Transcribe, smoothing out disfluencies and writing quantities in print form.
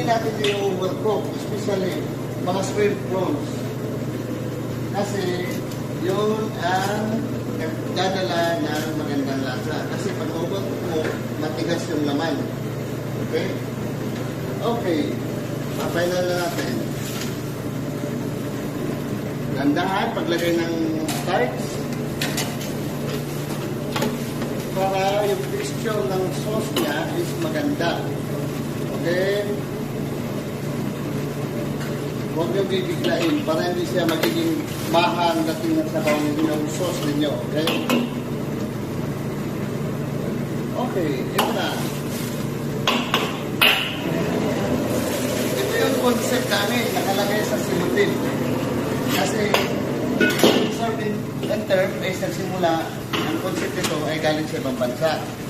natin yung overcook, especially mga shrimp prawns. Kasi yun ang dadala ng magandang lasa. Kasi pag overcook mo, matigas yung laman. Okay? Okay. Final na natin. Dandahan, paglagay ng starch. Para yung texture ng sauce niya is maganda. Okay? Huwag nyo bibiglain para hindi siya magiging mahang dating ng sabaw ng sauce ninyo. Okay? Okay, ito na. Ito yung concept namin, nakalagay sa simutin. Kasi, serving term ay sa simula, ang concept nito ay galing sa ibang bansa.